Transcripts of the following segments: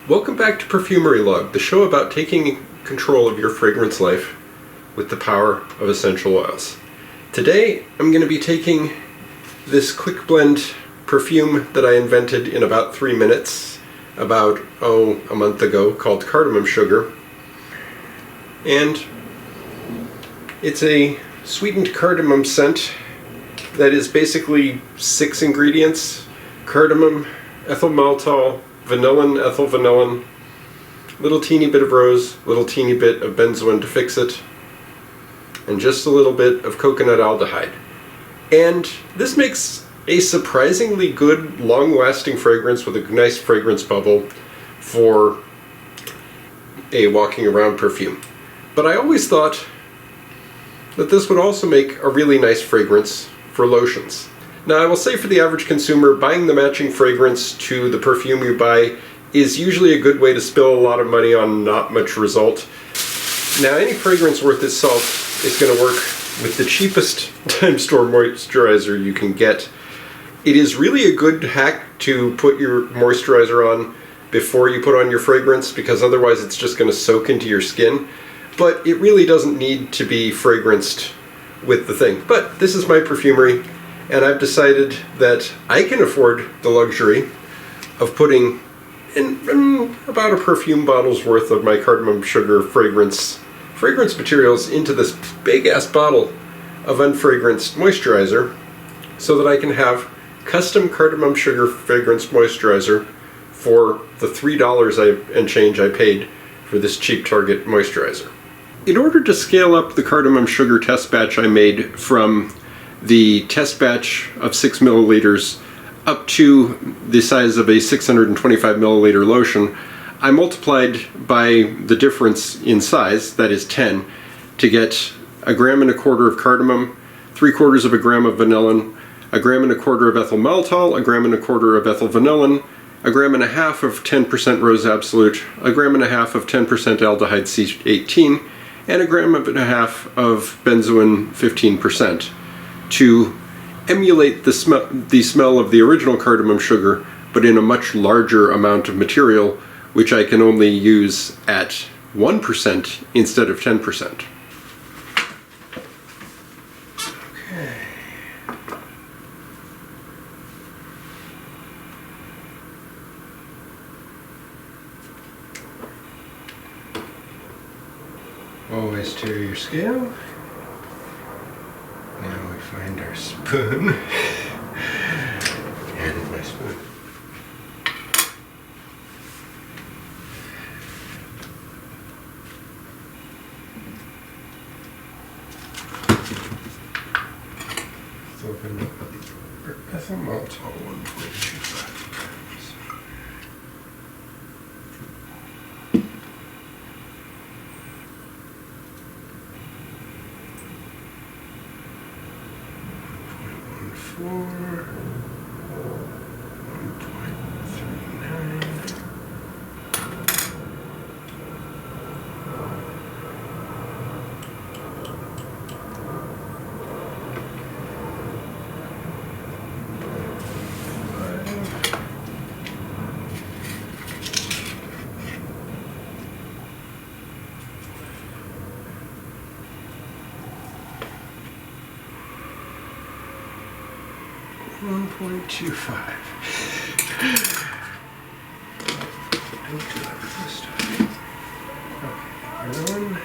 Welcome back to Perfumery Log, the show about taking control of your fragrance life with the power of essential oils. Today I'm going to be taking this quick blend perfume that I invented in about 3 minutes about, a month ago, called Cardamom Sugar. And it's a sweetened cardamom scent that is basically 6 ingredients: cardamom, ethyl maltol, vanillin, ethyl vanillin, little teeny bit of rose, little teeny bit of benzoin to fix it, and just a little bit of coconut aldehyde. And this makes a surprisingly good, long-lasting fragrance with a nice fragrance bubble for a walking around perfume. But I always thought that this would also make a really nice fragrance for lotions. Now, I will say, for the average consumer, buying the matching fragrance to the perfume you buy is usually a good way to spill a lot of money on not much result. Now, any fragrance worth its salt is going to work with the cheapest dime store moisturizer you can get. It is really a good hack to put your moisturizer on before you put on your fragrance, because otherwise it's just going to soak into your skin. But it really doesn't need to be fragranced with the thing. But this is my perfumery, and I've decided that I can afford the luxury of putting in about a perfume bottle's worth of my Cardamom Sugar fragrance materials into this big-ass bottle of unfragranced moisturizer, so that I can have custom Cardamom Sugar fragrance moisturizer for the $3 and change I paid for this cheap Target moisturizer. In order to scale up the Cardamom Sugar test batch I made from the test batch of 6 milliliters up to the size of a 625 milliliter lotion, I multiplied by the difference in size, that is 10, to get 1.25 grams of cardamom, 3/4 gram of vanillin, 1.25 grams of ethyl maltol, 1.25 grams of ethyl vanillin, 1.5 grams of 10% rose absolute, 1.5 grams of 10% aldehyde C18, and 1.5 grams of benzoin 15%, to emulate the smell of the original cardamom sugar, but in a much larger amount of material, which I can only use at 1% instead of 10%. Okay. Always tear your scale. Now we find our spoon. And my spoon. Let's open up our ethyl maltol 1.25 grams. For 1.39. $1.25. Don't do that with this stuff. Okay, 1,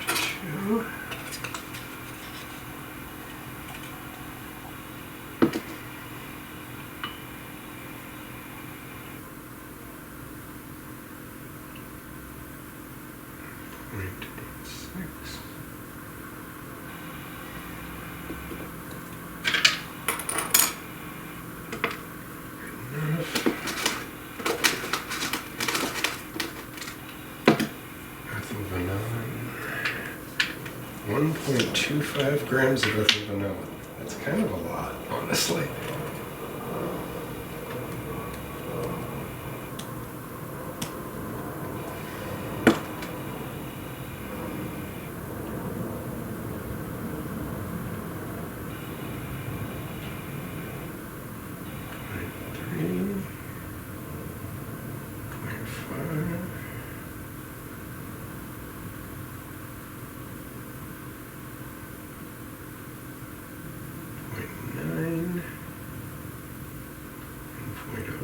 2. Ethyl vanillin. 1.25 grams of ethyl vanillin. That's kind of a lot, honestly.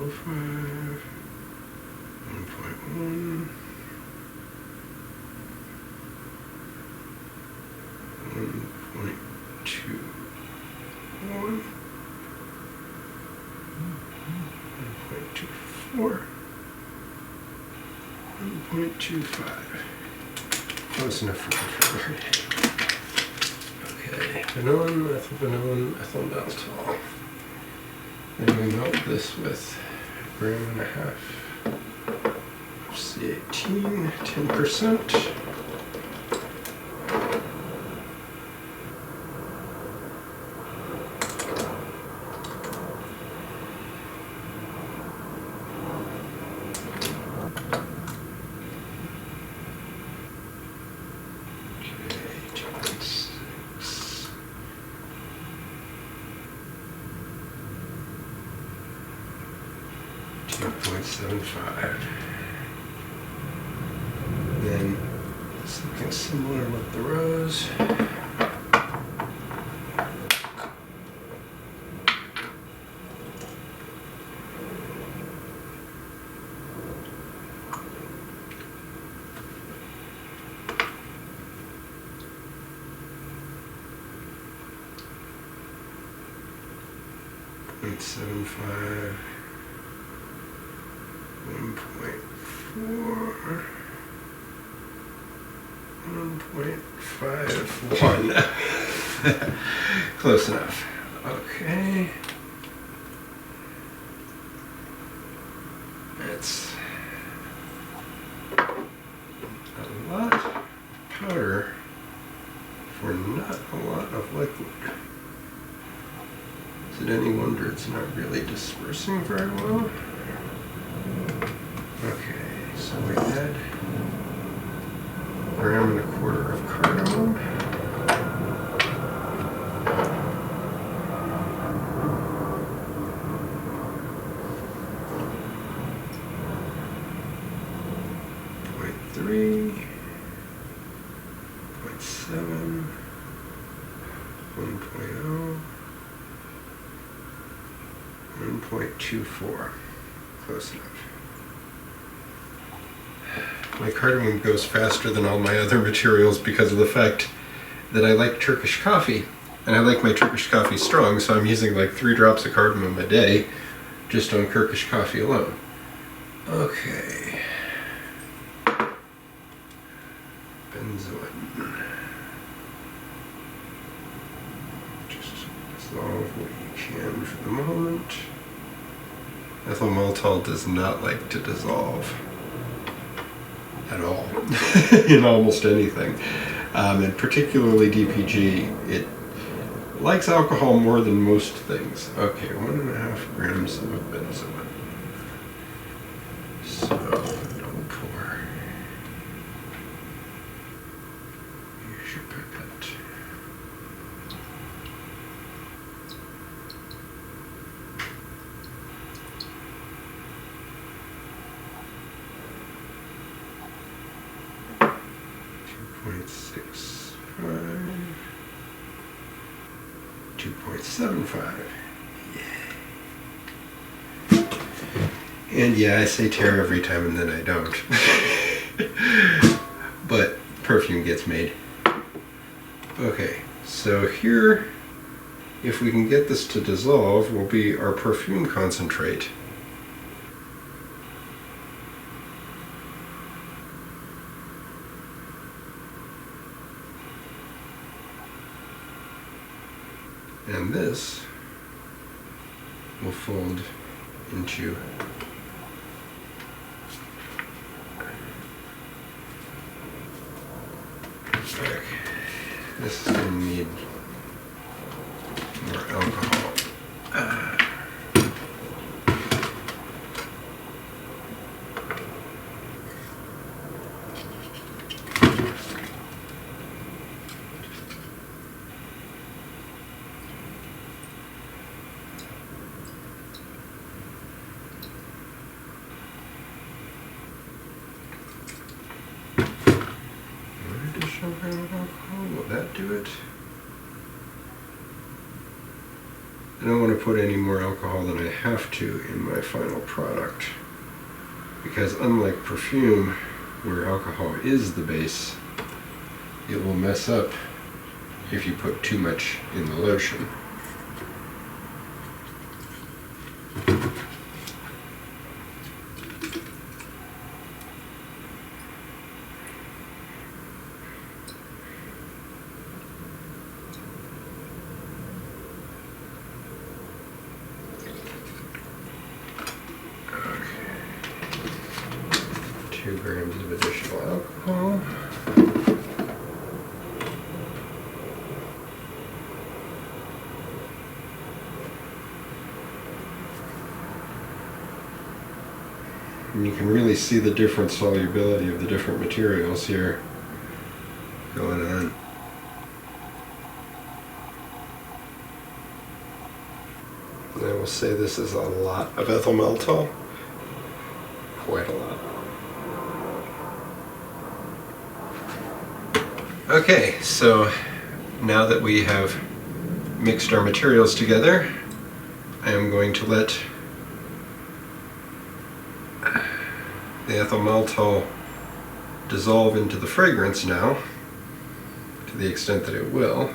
1.05, 1.1, 1.2, 1.24, 1.25. Close enough for Perfumery. Okay, vanillin, methylvanillin, ethyl maltol. Then we melt this with 1.5 grams of C18, 10%. Then something similar with the rose. .75, 1.4, 1.51. Close enough. Okay. That's a lot of powder for not a lot of liquid. Is it any wonder it's not really dispersing very well? Okay, so we add 1.25 grams of cardamom. .3, 0.7, 1.0, 1.24. Close enough. My cardamom goes faster than all my other materials because of the fact that I like Turkish coffee, and I like my Turkish coffee strong, so I'm using like 3 drops of cardamom a day just on Turkish coffee alone. Okay. Benzoin. Just dissolve what you can for the moment. Ethyl maltol does not like to dissolve at all in almost anything, and particularly DPG. It likes alcohol more than most things. Okay, 1.5 grams of benzoin. So double pour. Use your pipette. .65, 2.75. And yeah, I say tear every time and then I don't. But perfume gets made. Okay, so here, if we can get this to dissolve, will be our perfume concentrate. And this will fold into this is going to need more alcohol. Will that do it? I don't want to put any more alcohol than I have to in my final product, because unlike perfume, where alcohol is the base, it will mess up if you put too much in the lotion. Okay. 2 grams of additional alcohol. And you can really see the different solubility of the different materials here going on. And I will say this is a lot of ethyl maltol. Quite a lot. Okay, so now that we have mixed our materials together, I am going to let the ethyl maltol dissolve into the fragrance now, to the extent that it will.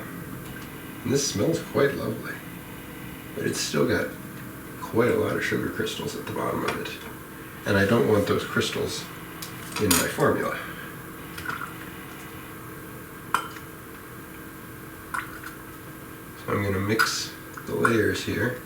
And this smells quite lovely, but it's still got quite a lot of sugar crystals at the bottom of it. And I don't want those crystals in my formula. So I'm going to mix the layers here.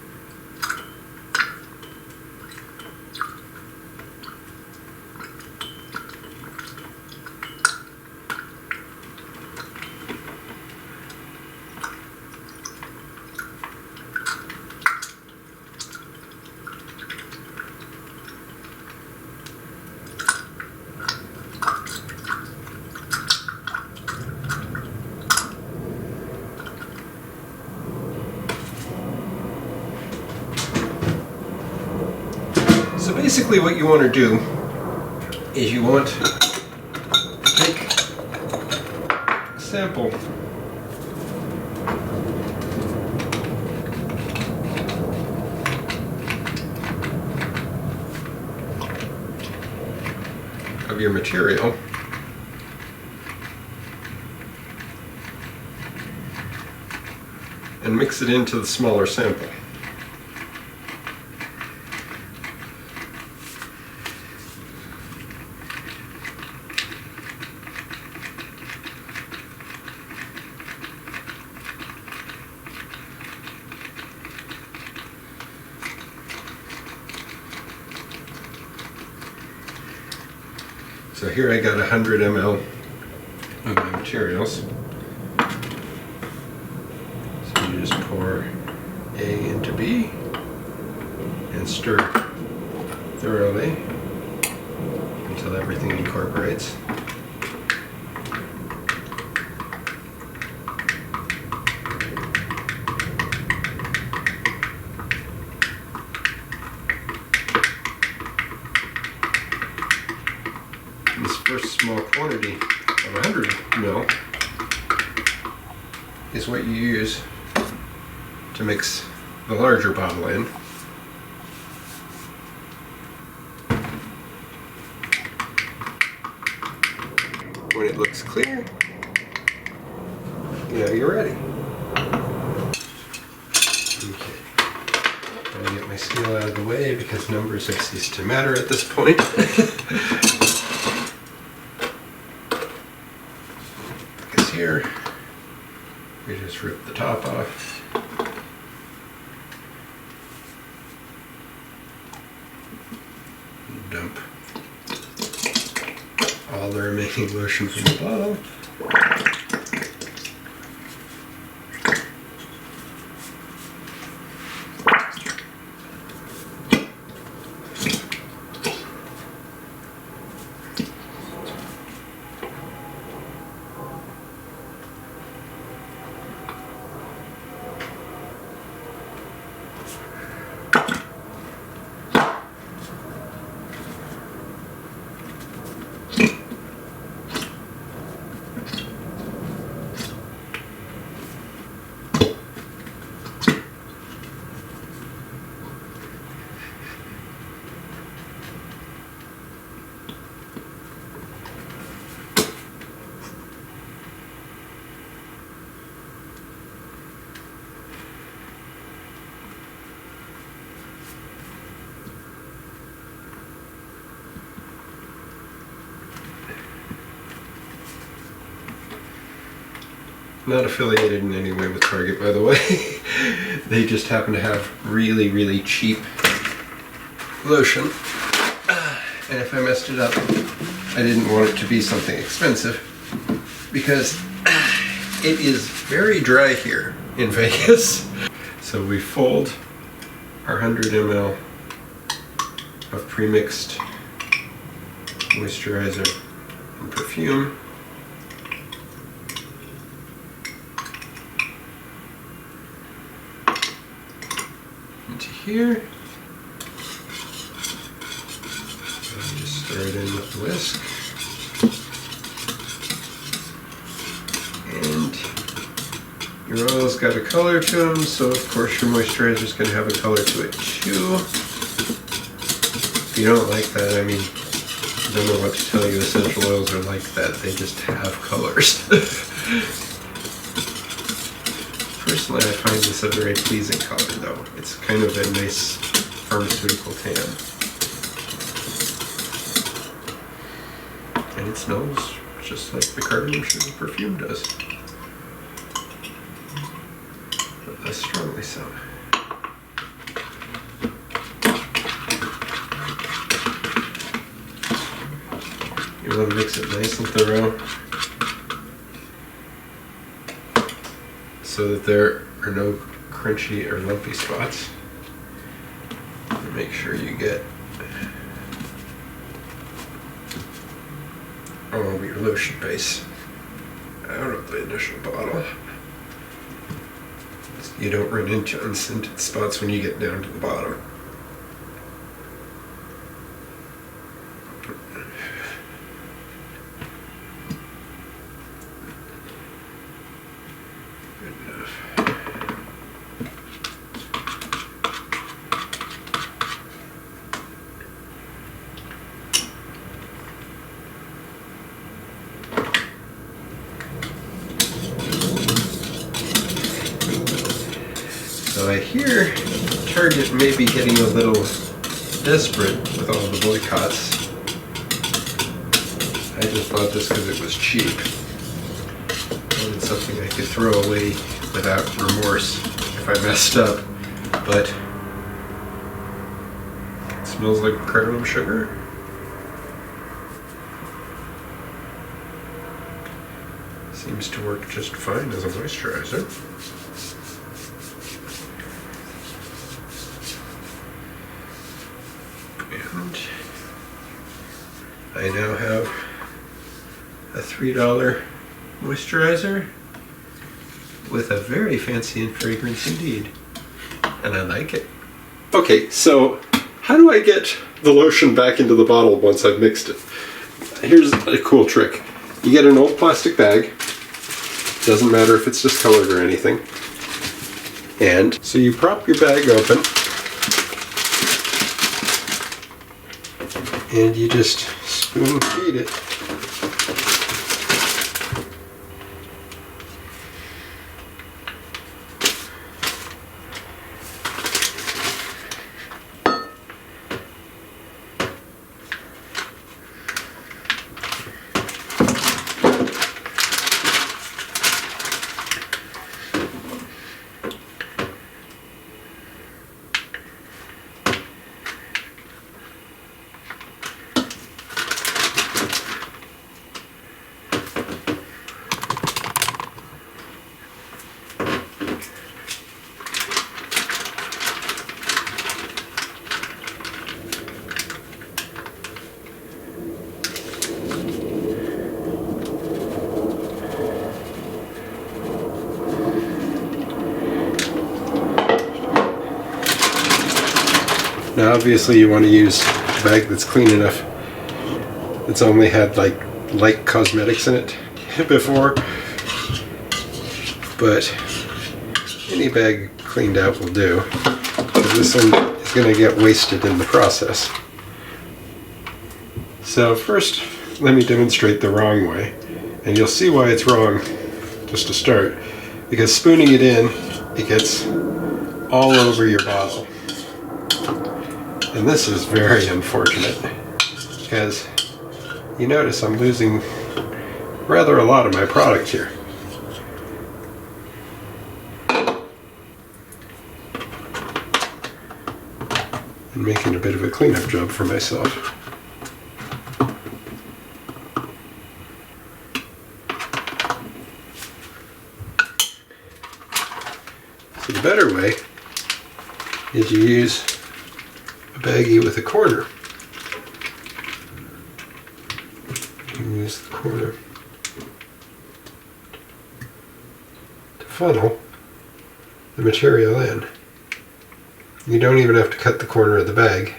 So basically what you want to do is you want to take a sample of your material and mix it into the smaller sample. So here I got 100 ml of my materials. So you just pour A into B and stir thoroughly until everything incorporates. This first small quantity of 100 ml is what you use to mix the larger bottle in. When it looks clear, you know you're ready. Okay, I'm going to get my scale out of the way because numbers have ceased to matter at this point. Here, we just rip the top off. And dump all the remaining lotion from the bottle. Not affiliated in any way with Target, by the way. They just happen to have really, really cheap lotion. And if I messed it up, I didn't want it to be something expensive, because it is very dry here in Vegas. So we fold our 100 ml of premixed moisturizer and perfume into here. And just stir it in with the whisk. And your oil's got a color to them, so of course your moisturizer is going to have a color to it too. If you don't like that, I mean, I don't know what to tell you. Essential oils are like that. They just have colors. Personally, I find this a very pleasing color, though. It's kind of a nice pharmaceutical tan. And it smells just like the cardamom sugar perfume does. But less strongly so. You want to mix it nice and thorough so that there are no crunchy or lumpy spots. And make sure you get all of your lotion base out of the initial bottle. So you don't run into unscented spots when you get down to the bottom. So I hear Target may be getting a little desperate with all the boycotts. I just bought this because it was cheap. I wanted something I could throw away without remorse if I messed up. But it smells like cardamom sugar. Seems to work just fine as a moisturizer. And I now have a $3 moisturizer with a very fancy fragrance indeed. And I like it. Okay, so how do I get the lotion back into the bottle once I've mixed it? Here's a cool trick. You get an old plastic bag. Doesn't matter if it's discolored or anything. And so you prop your bag open. And you just spoon feed it. Now obviously you want to use a bag that's clean enough. It's only had like light cosmetics in it before, but any bag cleaned out will do. This one is going to get wasted in the process. So first, let me demonstrate the wrong way, and you'll see why it's wrong just to start. Because spooning it in, it gets all over your bottle. And this is very unfortunate, because you notice I'm losing rather a lot of my product here. and making a bit of a cleanup job for myself. So the better way is you use a baggie with a corner. You use the corner to funnel the material in. You don't even have to cut the corner of the bag.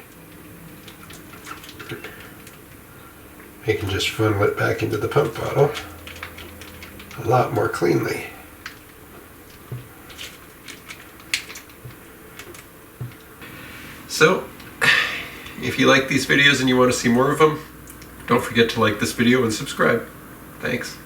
You can just funnel it back into the pump bottle a lot more cleanly. So, if you like these videos and you want to see more of them, don't forget to like this video and subscribe. Thanks.